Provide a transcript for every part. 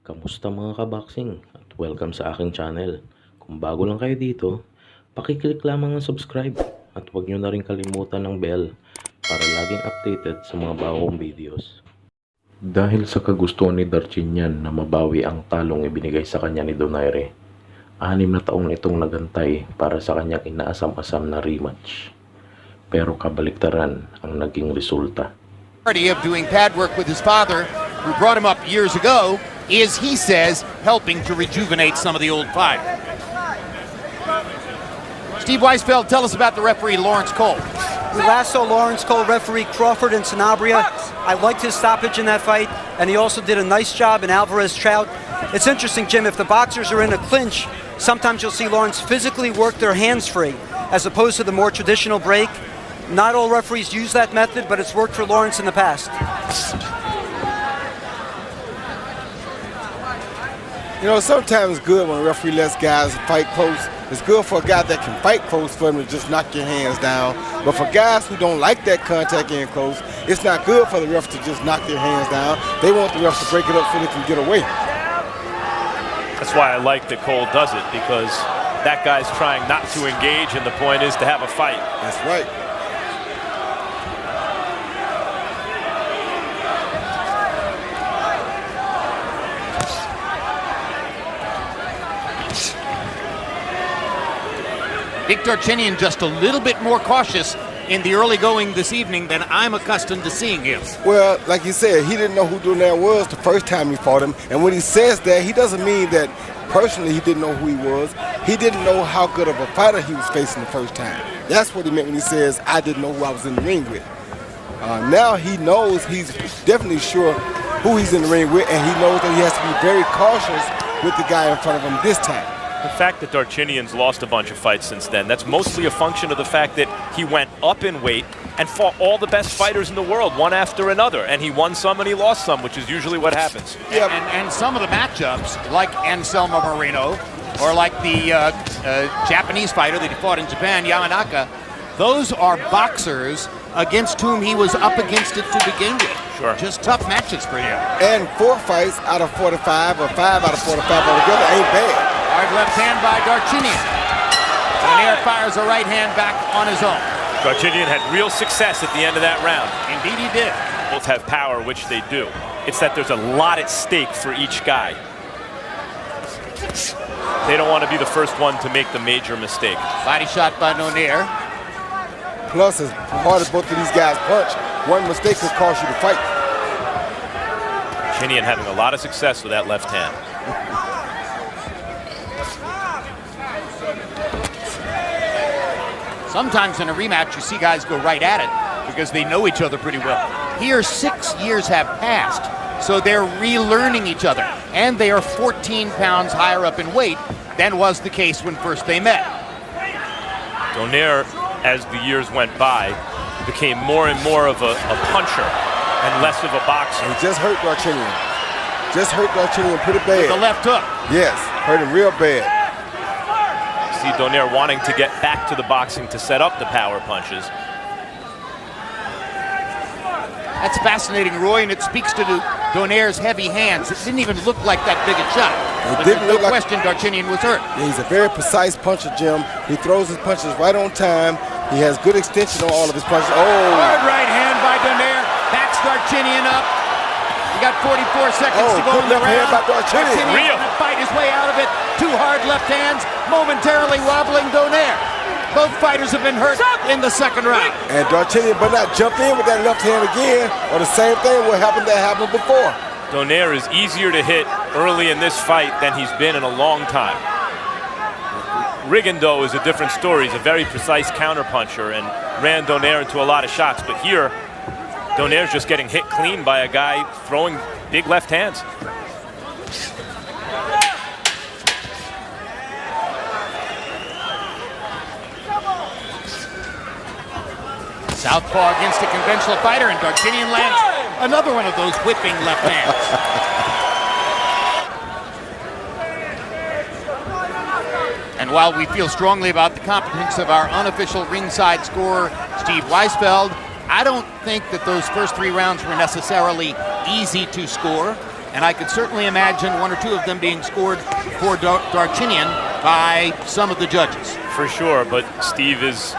Kamusta mga kaboxing at welcome sa aking channel. Kung bago lang kayo dito, pakiclick lamang ang subscribe at huwag nyo na rin kalimutan ng bell para laging updated sa mga bagong videos. Dahil sa kagustuhan ni Darchinyan na mabawi ang talong ibinigay sa kanya ni Donaire, 6 na taong itong nagantay para sa kanyang inaasam-asam na rematch. Pero kabaliktaran ang naging resulta. Of doing pad work with his father, who brought him up years ago, is, he says, helping to rejuvenate some of the old fighters. Steve Weisfeld, tell us about the referee, Lawrence Cole. We last saw Lawrence Cole referee Crawford and Sanabria. I liked his stoppage in that fight, and he also did a nice job in Alvarez Trout. It's interesting, Jim, if the boxers are in a clinch, sometimes you'll see Lawrence physically work their hands free, as opposed to the more traditional break. Not all referees use that method, but it's worked for Lawrence in the past. You know, sometimes it's good when a referee lets guys fight close. It's good for a guy that can fight close for him to just knock your hands down. But for guys who don't like that contact in close, it's not good for the ref to just knock their hands down. They want the refs to break it up so they can get away. That's why I like that Cole does it, because that guy's trying not to engage, and the point is to have a fight. That's right. Big Darchinyan just a little bit more cautious in the early going this evening than I'm accustomed to seeing him. Well, like you said, he didn't know who Donaire was the first time he fought him. And when he says that, he doesn't mean that personally he didn't know who he was. He didn't know how good of a fighter he was facing the first time. That's what he meant when he says, I didn't know who I was in the ring with. Now he knows, he's definitely sure who he's in the ring with, and he knows that he has to be very cautious with the guy in front of him this time. The fact that Darchinyan's lost a bunch of fights since then, that's mostly a function of the fact that he went up in weight and fought all the best fighters in the world, one after another, and he won some and he lost some, which is usually what happens. Yeah. And some of the matchups, like Anselmo Moreno, or like the Japanese fighter that he fought in Japan, Yamanaka, those are boxers against whom he was up against it to begin with. Sure. Just tough matches for him. And 4 fights out of 45, or 5 out of 45 altogether ain't bad. Hard left hand by Darchinyan. Donaire fires a right hand back on his own. Darchinyan had real success at the end of that round. Indeed he did. Both have power, which they do. It's that there's a lot at stake for each guy. They don't want to be the first one to make the major mistake. Body shot by Donaire. Plus, as hard as both of these guys punch, one mistake could cost you the fight. Darchinyan having a lot of success with that left hand. Sometimes in a rematch, you see guys go right at it because they know each other pretty well. Here, 6 years have passed, so they're relearning each other. And they are 14 pounds higher up in weight than was the case when first they met. Donaire, as the years went by, became more and more of a puncher and less of a boxer. He just hurt Darchinyan. Just hurt Darchinyan pretty bad. The left hook. Yes, hurt him real bad. See Donaire wanting to get back to the boxing to set up the power punches. That's fascinating, Roy, and it speaks to Donaire's heavy hands. It didn't even look like that big a shot. But there's no question Darchinyan was hurt. Yeah, he's a very precise puncher, Jim. He throws his punches right on time. He has good extension on all of his punches. Oh! Hard right hand by Donaire. Backs Darchinyan up. He got 44 seconds to go in the round. Darchinyan going to fight his way out of it. 2 hard left hands, momentarily wobbling Donaire. Both fighters have been hurt in the second round. And Darchinyan better not jump in with that left hand again, or the same thing will happen that happened before. Donaire is easier to hit early in this fight than he's been in a long time. Rigondeaux is a different story. He's a very precise counterpuncher and ran Donaire into a lot of shots. But here, Donaire's just getting hit clean by a guy throwing big left hands. Southpaw against a conventional fighter, and Darchinyan lands another one of those whipping left hands. And while we feel strongly about the competence of our unofficial ringside scorer, Steve Weisfeld, I don't think that those first 3 rounds were necessarily easy to score. and I could certainly imagine one or two of them being scored for Darchinyan by some of the judges. For sure, but Steve is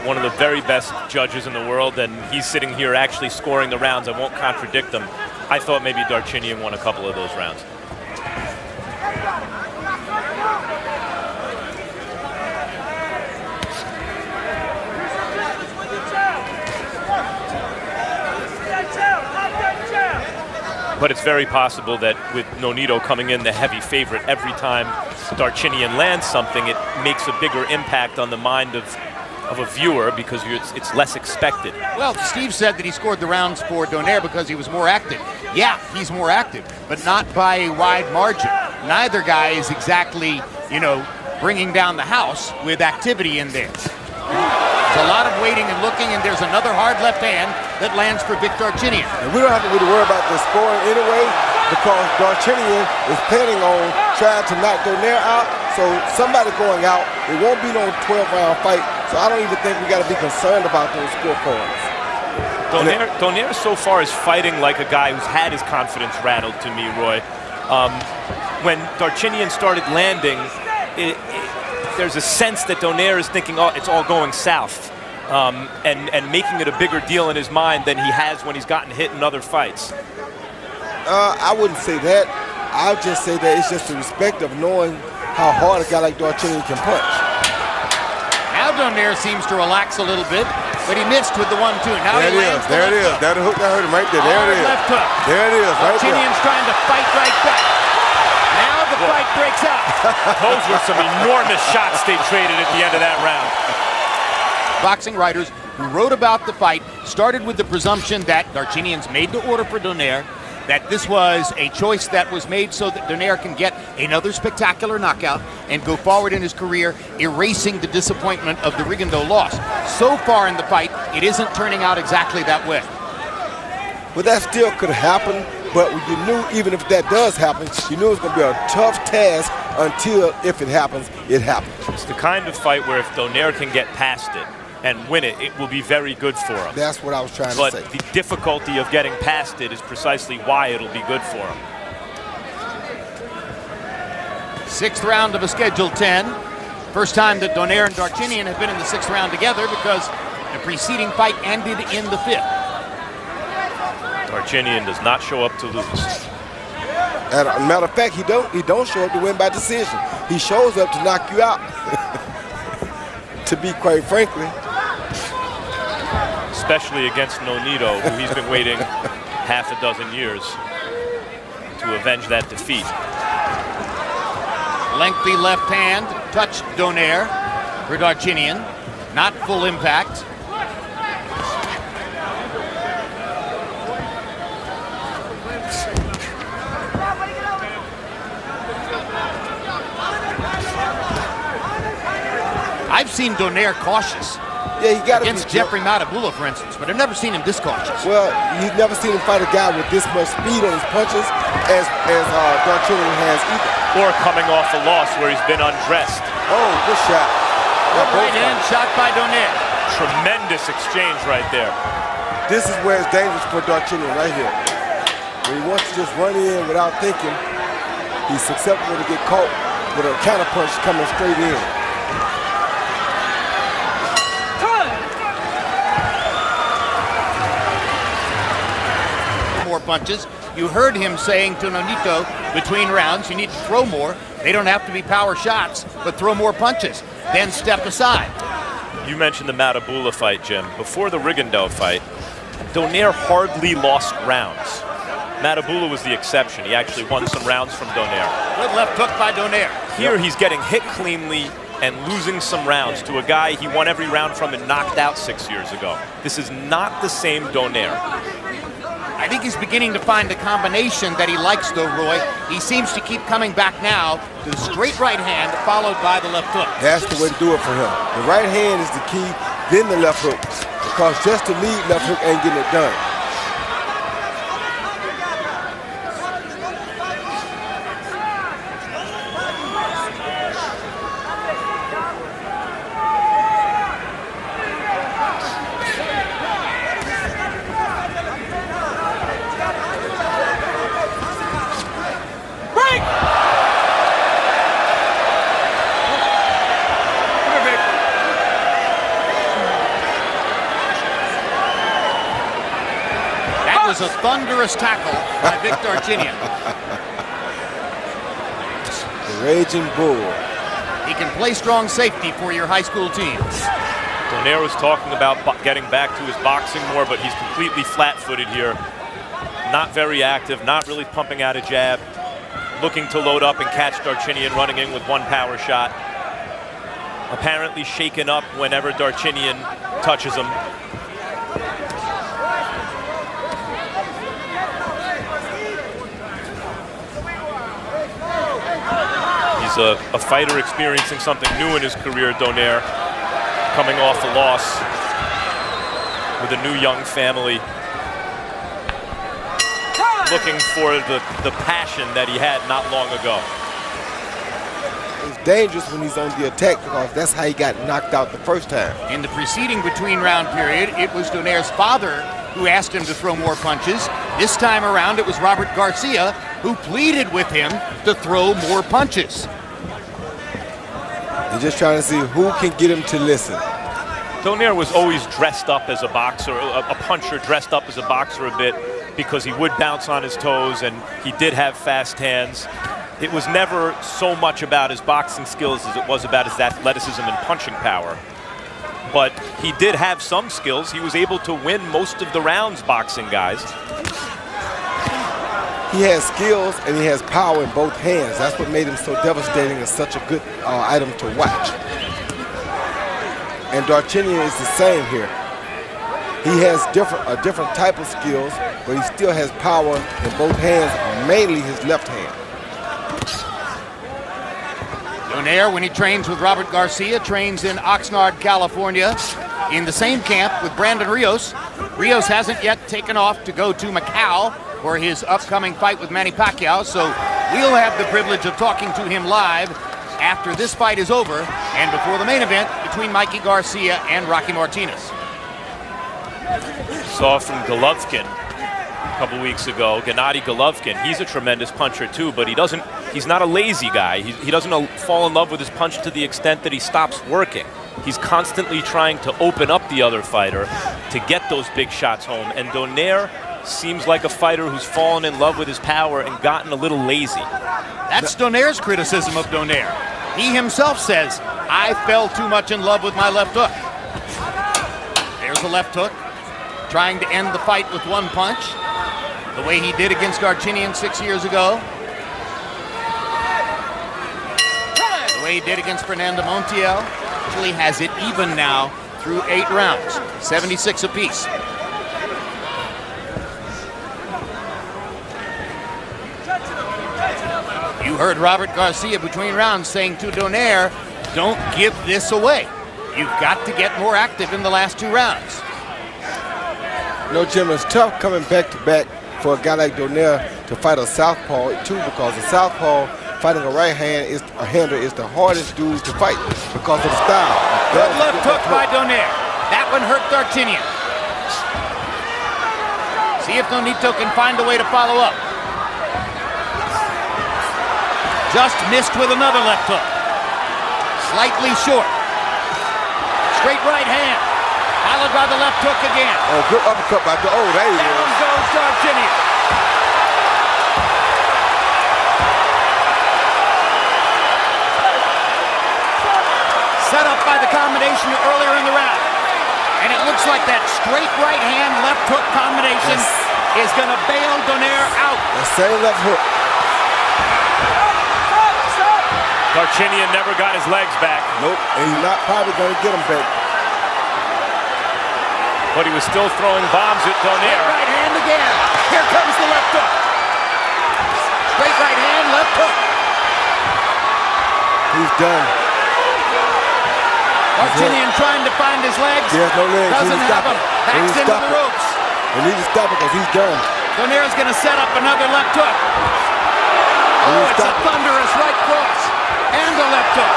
one of the very best judges in the world, and he's sitting here actually scoring the rounds. I won't contradict him. I thought maybe Darchinyan won a couple of those rounds. But it's very possible that with Nonito coming in the heavy favorite, every time Darchinyan lands something, it makes a bigger impact on the mind of a viewer because it's less expected. Well, Steve said that he scored the rounds for Donaire because he was more active. Yeah, he's more active, but not by a wide margin. Neither guy is exactly, bringing down the house with activity in there. There's a lot of waiting and looking, and there's another hard left hand that lands for Darchinyan. And we don't have to really worry about the scoring anyway because Darchinyan is planning on trying to knock Donaire out. So somebody going out, it won't be no 12-round fight. So I don't even think we got to be concerned about those scorecards. Donaire so far is fighting like a guy who's had his confidence rattled to me, Roy. When Darchinyan started landing, there's a sense that Donaire is thinking, oh, it's all going south, and making it a bigger deal in his mind than he has when he's gotten hit in other fights. I wouldn't say that. I'll just say that it's just the respect of knowing how hard a guy like Darchinyan can punch. Now Donaire seems to relax a little bit, but he missed with the 1-2. Now there he it is. lands There it is. That hook that hurt him right there. There it is. Left hook. There it is. Right there. Darchinyan's trying to fight right back. Now the fight breaks out. Those were some enormous shots they traded at the end of that round. Boxing writers who wrote about the fight started with the presumption that Darchinyan's made to order for Donaire, that this was a choice that was made so that Donaire can get another spectacular knockout and go forward in his career, erasing the disappointment of the Rigondeaux loss. So far in the fight, it isn't turning out exactly that way. But that still could happen. But you knew even if that does happen, you knew it was going to be a tough task until, if it happens, it happens. It's the kind of fight where if Donaire can get past it and win it, it will be very good for him. That's what I was trying to say. But the difficulty of getting past it is precisely why it'll be good for him. 6th round of a scheduled 10. First time that Donaire and Darchinyan have been in the 6th round together because the preceding fight ended in the 5th. Darchinyan does not show up to lose. As a matter of fact, he don't show up to win by decision. He shows up to knock you out. To be quite frankly. Especially against Nonito, who he's been waiting half a dozen years to avenge that defeat. Lengthy left hand touched Donaire for Darchinyan. Not full impact. I've seen Donaire cautious. Yeah, he got against Jeffrey Matabula, for instance, but I've never seen him this cautious. Well, you've never seen him fight a guy with this much speed on his punches as Darchinyan has either. Or coming off a loss where he's been undressed. Oh, good shot. Right hand shot by Donaire. Tremendous exchange right there. This is where it's dangerous for Darchinyan right here. When he wants to just run in without thinking, he's susceptible to get caught with a counter punch coming straight in. Punches. You heard him saying to Nonito between rounds, you need to throw more. They don't have to be power shots, but throw more punches. Then step aside. You mentioned the Matabula fight, Jim. Before the Rigondeaux fight, Donaire hardly lost rounds. Matabula was the exception. He actually won some rounds from Donaire. Good left hook by Donaire. Here he's getting hit cleanly and losing some rounds to a guy he won every round from and knocked out 6 years ago. This is not the same Donaire. I think he's beginning to find a combination that he likes, though, Roy. He seems to keep coming back now to the straight right hand, followed by the left hook. That's the way to do it for him. The right hand is the key, then the left hook. Because just to lead left hook ain't getting it done. a thunderous tackle by Vic Darchinyan. The Raging Bull. He can play strong safety for your high school team. Donaire was talking about getting back to his boxing more, but he's completely flat-footed here. Not very active, not really pumping out a jab. Looking to load up and catch Darchinyan running in with one power shot. Apparently shaken up whenever Darchinyan touches him. He's a fighter experiencing something new in his career, Donaire, coming off a loss with a new young family. Looking for the passion that he had not long ago. It's dangerous when he's on the attack because that's how he got knocked out the first time. In the preceding between-round period, it was Donaire's father who asked him to throw more punches. This time around, it was Robert Garcia who pleaded with him to throw more punches. They're just trying to see who can get him to listen. Donaire was always dressed up as a boxer, a puncher dressed up as a boxer a bit, because he would bounce on his toes and he did have fast hands. It was never so much about his boxing skills as it was about his athleticism and punching power. But he did have some skills. He was able to win most of the rounds boxing guys. He has skills and he has power in both hands. That's what made him so devastating and such a good item to watch. And Darchinyan is the same here. He has a different type of skills, but he still has power in both hands, mainly his left hand. Donaire, when he trains with Robert Garcia, trains in Oxnard, California, in the same camp with Brandon Rios. Rios hasn't yet taken off to go to Macau for his upcoming fight with Manny Pacquiao, so we'll have the privilege of talking to him live after this fight is over and before the main event between Mikey Garcia and Rocky Martinez. Saw from Golovkin a couple weeks ago, Gennady Golovkin. He's a tremendous puncher too, but he's not a lazy guy. He doesn't fall in love with his punch to the extent that he stops working. He's constantly trying to open up the other fighter to get those big shots home. And Donaire seems like a fighter who's fallen in love with his power and gotten a little lazy. That's Donaire's criticism of Donaire. He himself says, I fell too much in love with my left hook. There's the left hook, trying to end the fight with one punch, the way he did against Darchinyan 6 years ago. The way he did against Fernando Montiel. Actually has it even now through 8 rounds, 76 apiece. You heard Robert Garcia between rounds saying to Donaire, don't give this away. You've got to get more active in the last 2 rounds. You know, Jim, it's tough coming back-to-back for a guy like Donaire to fight a southpaw too, because a southpaw fighting a right-hander is the hardest dude to fight because of the style. Good left hook by Donaire. That one hurt Darchinyan. See if Donito can find a way to follow up. Just missed with another left hook. Slightly short. Straight right hand. Followed by the left hook again. Oh, good uppercut by there you go. Down goes Darchinyan. Set up by the combination earlier in the round. And it looks like that straight right hand, left hook combination is going to bail Donaire out. The same left hook. Darchinyan never got his legs back. Nope, and he's not probably going to get them back. But he was still throwing bombs at Donaire. Right hand again. Here comes the left hook. Straight right hand, left hook. He's done. Darchinyan trying to find his legs. He has no legs. Doesn't have them. Backs into the ropes. They need to stop it because he's done. Donaire's going to set up another left hook. Oh, it's a thunderous right cross and a left hook.